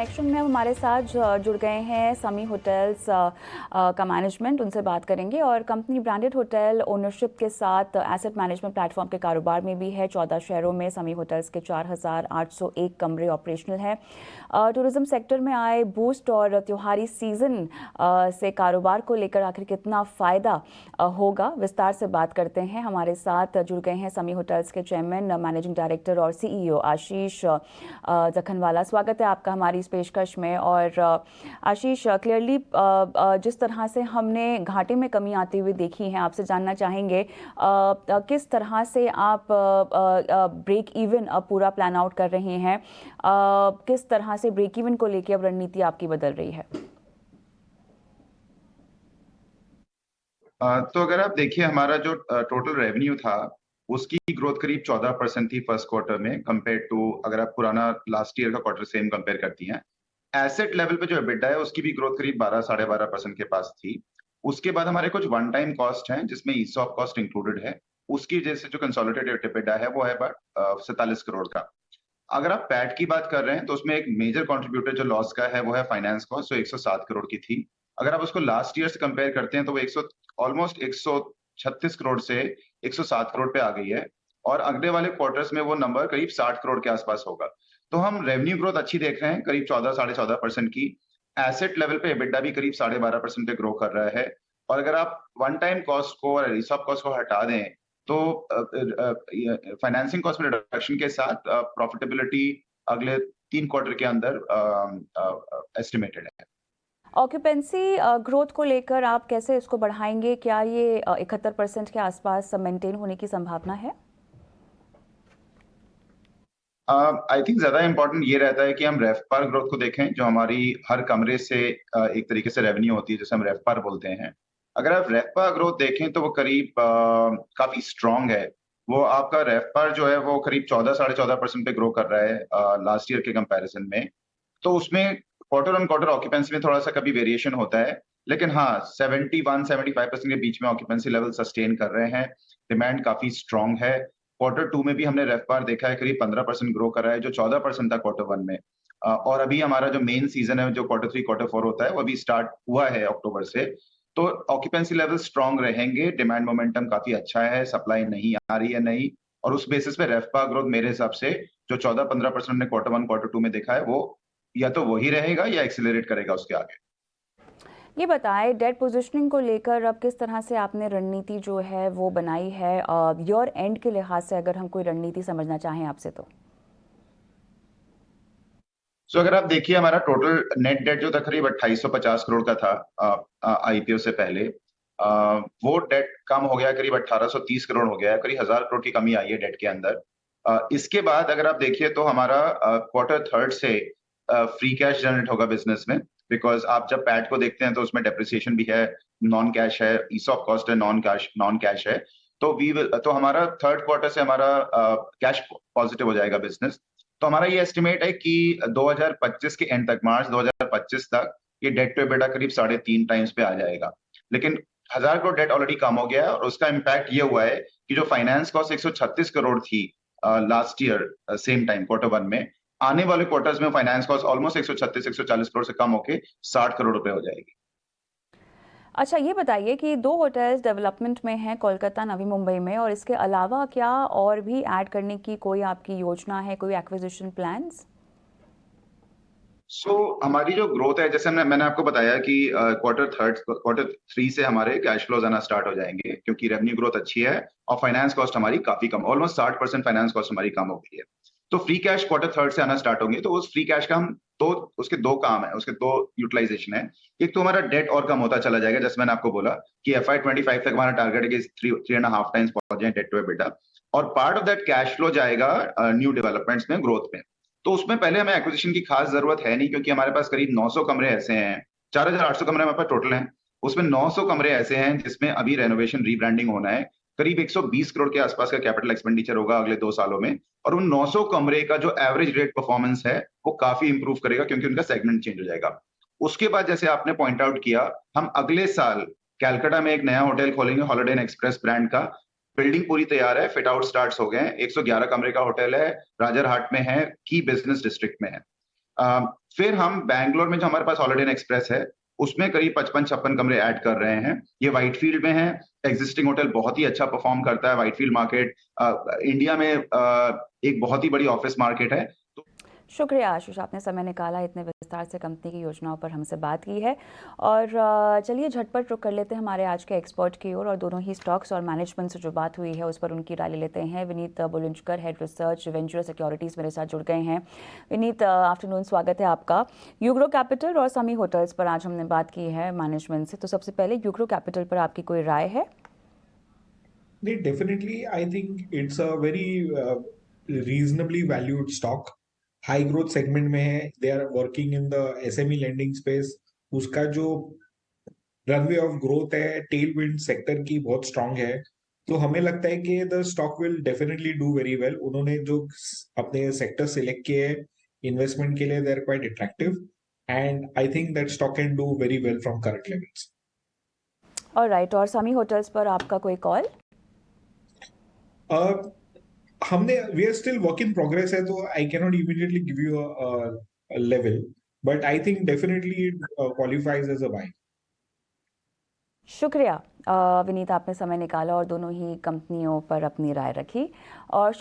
Connection में हमारे साथ जुड़ गए हैं समी होटल्स का मैनेजमेंट। उनसे बात करेंगे और कंपनी ब्रांडेड होटल ओनरशिप के साथ एसेट मैनेजमेंट प्लेटफॉर्म के कारोबार में भी है। 14 शहरों में समी होटल्स के 4,801 कमरे ऑपरेशनल हैं। टूरिज्म सेक्टर में आए बूस्ट और त्योहारी सीजन से कारोबार को लेकर आखिर कितना फ़ायदा होगा, विस्तार से बात करते हैं। हमारे साथ जुड़ गए हैं समी होटल्स के चेयरमैन, मैनेजिंग डायरेक्टर और सीईओ आशीष जखनवाला। स्वागत है आपका हमारी इस पेशकश में। और आशीष, क्लियरली जिस तरह से हमने घाटे में कमी आती हुई देखी है, आपसे जानना चाहेंगे किस तरह से आप ब्रेक इवन अब पूरा प्लान आउट कर रहे हैं, किस तरह से ब्रेक इवन को लेकर अब रणनीति आपकी बदल रही है? तो अगर आप देखिए, हमारा जो टोटल रेवेन्यू था उसकी ग्रोथ करीब 14% थी फर्स्ट क्वार्टर में, कंपेयर टू अगर आप पुराना लास्ट ईयर का क्वार्टर सेम कंपेयर करती हैं। एसेट लेवल पे जो एबिटा है उसकी भी ग्रोथ करीब 12 साढ़े 12% के पास थी। उसके बाद हमारे कुछ वन टाइम कॉस्ट हैं जिसमें ईसॉप कॉस्ट इंक्लूडेड है। उसकी वजह से जो कंसोलिडेटेड एबिटा है वो है 47 करोड़ का। अगर आप पैट की बात कर रहे हैं तो उसमें एक मेजर कंट्रीब्यूटर जो लॉस का है वो है फाइनेंस कॉस्ट, जो 107 करोड़ की थी। अगर आप उसको लास्ट ईयर से कंपेयर करते हैं तो वो 100 ऑलमोस्ट 136 करोड़ से 107 करोड़ पे आ गई है, और अगले वाले क्वार्टर्स में वो नंबर करीब 60 करोड़ के आसपास होगा। तो हम रेवेन्यू ग्रोथ अच्छी देख रहे हैं, करीब 14 साढ़े 14% की। एसेट लेवल पे एबिटा भी करीब 12.5% पे ग्रो कर रहा है। और अगर आप वन टाइम कॉस्ट को और रीसॉप कॉस्ट को हटा दें तो फाइनेंसिंग कॉस्ट में रिडक्शन के साथ प्रॉफिटेबिलिटी अगले 3 क्वार्टर के अंदर एस्टिमेटेड है। ऑक्यूपेंसी ग्रोथ को लेकर आप कैसे इसको बढ़ाएंगे? क्या ये 71% के आसपास मेंटेन होने की संभावना है? आई थिंक ज्यादा इंपॉर्टेंट ये रहता है कि हम रेफपार ग्रोथ को देखें, जो हमारी हर कमरे से एक तरीके से रेवेन्यू होती है, जिसे हम रेफपार बोलते हैं। अगर आप रेफपार ग्रोथ देखें तो वो करीब काफी स्ट्रांग है। वो आपका रेफपार जो है वो करीब 14 साढ़े 14% पे ग्रो कर रहा है लास्ट ईयर के कंपैरिजन में। तो उसमें क्वार्टर ऑन क्वार्टर ऑक्यूपेंसी में थोड़ा सा कभी वेरिएशन होता है, लेकिन हाँ 71-75% के बीच में ऑक्यूपेंसी लेवल सस्टेन कर रहे हैं। डिमांड काफी स्ट्रांग है। क्वार्टर 2 में भी हमने रेफपार देखा है करीब 15% ग्रो कर रहा है, जो 14% था क्वार्टर 1 में। और अभी हमारा जो मेन सीजन है, जो क्वार्टर 3 क्वार्टर 4 होता है, वो अभी स्टार्ट हुआ है अक्टूबर से। तो ऑक्यूपेंसी लेवल स्ट्रांग रहेंगे, डिमांड मोमेंटम काफी अच्छा है, सप्लाई नहीं आ रही है नई। और उस बेसिस पे रेफपार ग्रोथ मेरे हिसाब से जो 14-15% ने क्वार्टर 1 क्वार्टर 2 में देखा है, वो या तो वही रहेगा या एक्सेलरेट करेगा उसके आगे। ये बताएं, डेट पोजीशनिंग को लेकर अब किस तरह से आपने रणनीति जो है वो बनाई है ईयर एंड के लिहाज से, अगर हम कोई रणनीति समझना चाहें आपसे तो? सो अगर आप देखिए, हमारा टोटल नेट डेट जो था करीब 2850 करोड़ का था आईपीओ से पहले। वो डेट कम हो गया, करीब 1830 करोड़ हो गया है, करीब 1000 करोड़ की कमी आई है डेट के अंदर। इसके बाद अगर आप देखिए तो हमारा क्वार्टर थर्ड से फ्री कैश जनरेट होगा बिजनेस में, बिकॉज आप जब पैट को देखते हैं तो उसमें डेप्रिसिएशन भी है, नॉन कैश है, ईसॉप कॉस्ट है, नॉन कैश है। तो हमारा थर्ड क्वार्टर से हमारा कैश पॉजिटिव हो जाएगा बिजनेस। तो हमारा ये एस्टिमेट है कि 2025 के एंड तक, मार्च 2025 तक, ये डेट टू एबिटा करीब 3.5 टाइम्स पे आ जाएगा। लेकिन 1000 करोड़ डेट ऑलरेडी कम हो गया है, और उसका इम्पैक्ट ये हुआ है कि जो फाइनेंस कॉस्ट 136 करोड़ थी last year same time quarter 1 में, आने वाले क्वार्टर्स में फाइनेंस कॉस्ट ऑलमोस्ट 136-140 करोड़ से कम होके 60 करोड़ रुपए हो जाएगी। अच्छा, ये बताइए कि 2 होटल्स डेवलपमेंट में हैं, कोलकाता, नवी मुंबई में, और इसके अलावा क्या और भी ऐड करने की कोई आपकी योजना है, कोई एक्विजिशन प्लान्स? हमारी जो ग्रोथ है, जैसे मैंने आपको बताया कि क्वार्टर 3 से हमारे कैश फ्लोज आना स्टार्ट हो जाएंगे, क्योंकि रेवेन्यू ग्रोथ अच्छी है और फाइनेंस कॉस्ट हमारी काफी कम, ऑलमोस्ट 60% फाइनेंस कॉस्ट हमारी कम हो गई है। तो फ्री कैश क्वार्टर थर्ड से आना स्टार्ट होंगे। तो उस फ्री कैश का हम तो उसके दो काम है, उसके दो यूटिलाइजेशन है। एक तो हमारा डेट और कम होता चला जाएगा, जैसे मैंने आपको बोला कि FY25 तक हमारा टारगेट है कि 3.5 टाइम्स पहुंच जाए डेट टू एबिटा, और part of that cash flow जाएगा न्यू डेवलपमेंट्स में, ग्रोथ में। तो उसमें पहले हमें एक्विजिशन की खास जरूरत है नहीं, क्योंकि हमारे पास करीब 900 कमरे ऐसे हैं, 4800 कमरे हमारे पास टोटल हैं। उसमें 900 कमरे ऐसे हैं जिसमें अभी रेनोवेशन रीब्रांडिंग होना है। करीब 120 करोड़ के आसपास का कैपिटल एक्सपेंडिचर होगा अगले 2 सालों में। और उन 900 कमरे का जो एवरेज रेट परफॉर्मेंस है वो काफी इंप्रूव करेगा, क्योंकि उनका सेगमेंट चेंज हो जाएगा। उसके बाद जैसे आपने पॉइंट आउट किया, हम अगले साल कैलकाटा में एक नया होटल खोलेंगे, हॉलिडे इन एक्सप्रेस ब्रांड का। बिल्डिंग पूरी तैयार है, फिट आउट स्टार्ट हो गए हैं। 111 कमरे का होटल है, राजरहाट में है, की बिजनेस डिस्ट्रिक्ट में है। फिर हम बैंगलोर में जो हमारे पास हॉलिडे इन एक्सप्रेस है, उसमें करीब 55-56 कमरे ऐड कर रहे हैं। ये व्हाइटफील्ड में है। एक्जिस्टिंग होटल बहुत ही अच्छा परफॉर्म करता है। व्हाइटफील्ड मार्केट इंडिया में एक बहुत ही बड़ी ऑफिस मार्केट है। शुक्रिया आशीष, आपने समय निकाला, इतने विस्तार से कंपनी की योजनाओं पर हमसे बात की है। और चलिए झटपट रुक कर लेते हैं हमारे आज के एक्सपर्ट की ओर और दोनों ही स्टॉक्स और मैनेजमेंट से जो बात हुई है उस पर उनकी राय ले लेते हैं। Vineet Bulunjkar, head research Venture Securities, मेरे साथ जुड़ गए हैं। विनीत, आफ्टरनून, स्वागत है आपका। यूग्रो कैपिटल और समी होटल्स पर आज हमने बात की है मैनेजमेंट से, तो सबसे पहले यूग्रो कैपिटल पर आपकी कोई राय है? नहीं, definitely I think it's a very reasonably valued stock. High growth segment में है, they are working in the SME lending space. उसका जो रनवे ऑफ ग्रोथ है टेल विंड सेक्टर की बहुत स्ट्रांग है, तो हमें लगता है कि the stock will definitely do very well. उन्होंने जो अपने सेक्टर सिलेक्ट किए हैं इन्वेस्टमेंट के लिए, they are quite attractive and I think that stock can do very well from current levels. Alright, और समी होटल्स पर आपका कोई कॉल? हमने we are still work in progress है, तो I can not immediately give you a level, but I think definitely it qualifies as a buy. शुक्रिया विनीत, आपने समय निकाला और दोनों ही कंपनियों पर अपनी राय रखी। और